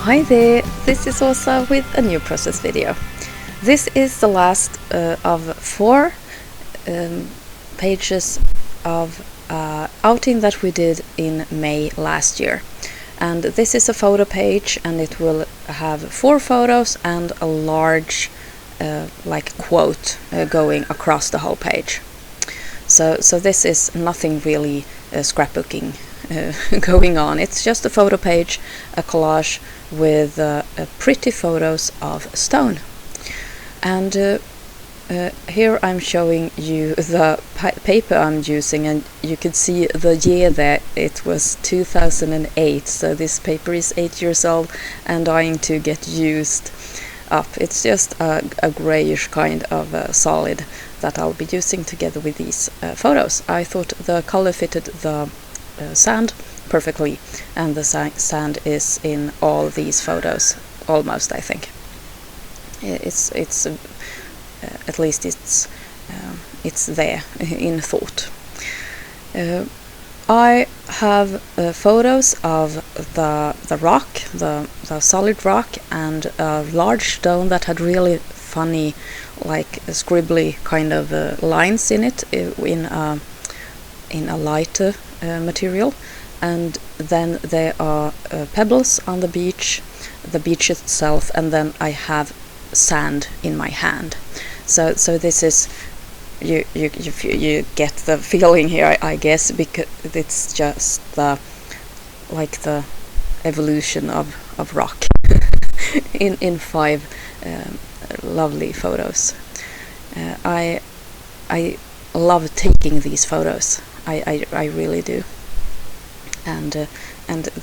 Hi there, this is Åsa with a new process video. This is the last of 4 pages of outing that we did in May last year. And this is a photo page, and it will have 4 photos and a large quote going across the whole page. So this is nothing really scrapbooking going on. It's just a photo page, a collage with pretty photos of stone. And here I'm showing you the paper I'm using, and you could see the year there. It was 2008, so this paper is 8 years old and dying to get used up. It's just a grayish kind of solid that I'll be using together with these photos. I thought the color fitted the sand perfectly, and the sand is in all these photos almost. I think it's at least it's there in thought. I have photos of the rock, the solid rock, and a large stone that had really funny, like scribbly kind of lines in it, in a lighter material. And then there are pebbles on the beach itself, and then I have sand in my hand. So this is, you get the feeling here, I guess, because it's just the evolution of rock in 5 lovely photos. I love taking these photos. I really do. And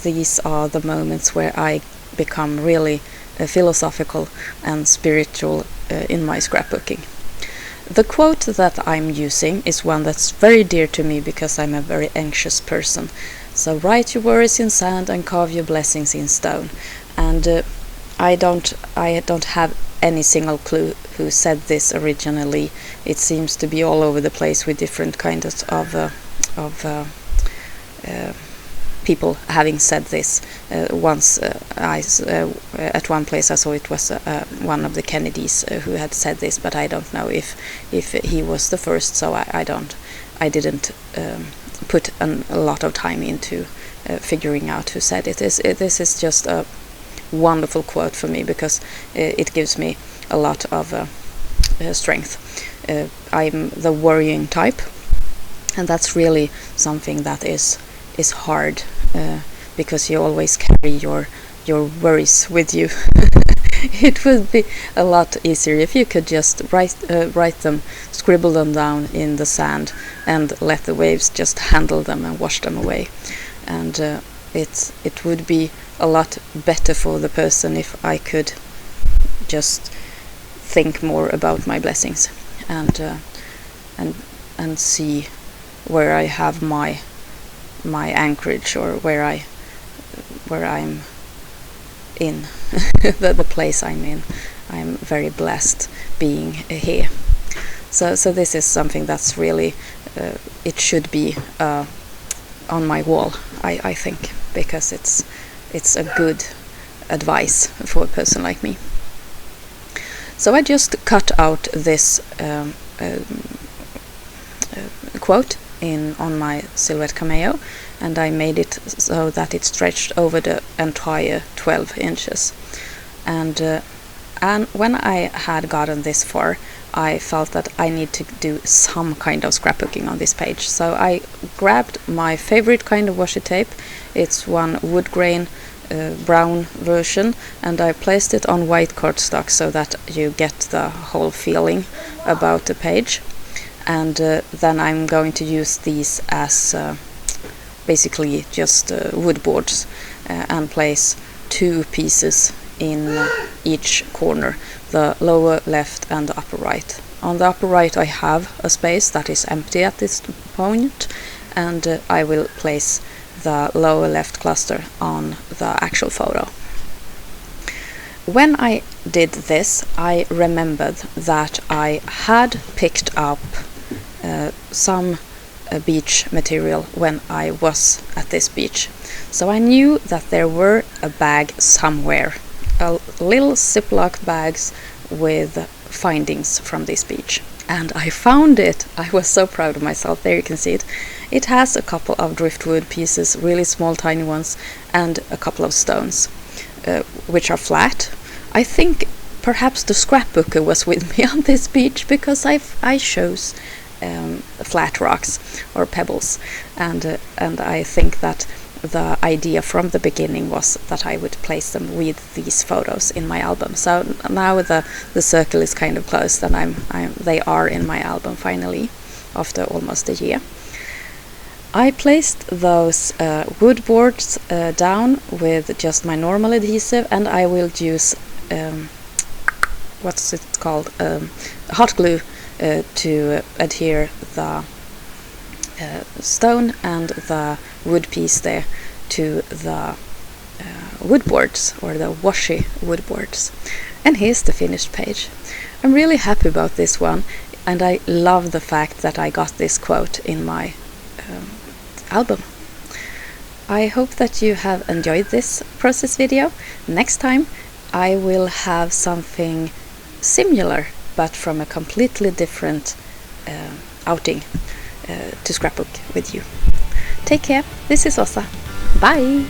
these are the moments where I become really philosophical and spiritual in my scrapbooking. The quote that I'm using is one that's very dear to me because I'm a very anxious person. So write your worries in sand and carve your blessings in stone. And I don't have any single clue who said this originally. It seems to be all over the place with different kinds of people having said this. Once at one place I saw it was one of the Kennedys who had said this, but I don't know if he was the first, so I didn't put a lot of time into figuring out who said it. This is just a wonderful quote for me because it gives me a lot of strength. I'm the worrying type, and that's really something that is hard, because you always carry your worries with you. It would be a lot easier if you could just write them, scribble them down in the sand, and let the waves just handle them and wash them away. And it would be a lot better for the person if I could just think more about my blessings and see where I have my anchorage, or where I'm in the place I'm in. I'm very blessed being here. So this is something that's really it should be on my wall, I think, because it's a good advice for a person like me. So I just cut out this quote on my Silhouette Cameo, and I made it so that it stretched over the entire 12 inches. And when I had gotten this far, I felt that I need to do some kind of scrapbooking on this page. So I grabbed my favorite kind of washi tape. It's one wood grain brown version, and I placed it on white cardstock so that you get the whole feeling about the page. And then I'm going to use these as basically just wood boards, and place 2 pieces in each corner, the lower left and the upper right. On the upper right I have a space that is empty at this point, and I will place the lower left cluster on the actual photo. When I did this, I remembered that I had picked up some beach material when I was at this beach. So I knew that there were a bag somewhere, a little Ziploc bags with findings from this beach. And I found it. I was so proud of myself. There you can see it. It has a couple of driftwood pieces, really small tiny ones, and a couple of stones, which are flat. I think perhaps the scrapbooker was with me on this beach, because I chose flat rocks or pebbles, and I think that the idea from the beginning was that I would place them with these photos in my album. So now the circle is kind of closed, and they are in my album finally after almost a year. I placed those wood boards down with just my normal adhesive, and I will use what's it called, hot glue to adhere the stone and the wood piece there to the wood boards, or the washi wood boards. And here's the finished page. I'm really happy about this one, and I love the fact that I got this quote in my album. I hope that you have enjoyed this process video. Next time I will have something similar, but from a completely different outing to Scrapbook with you. Take care. This is Åsa. Bye!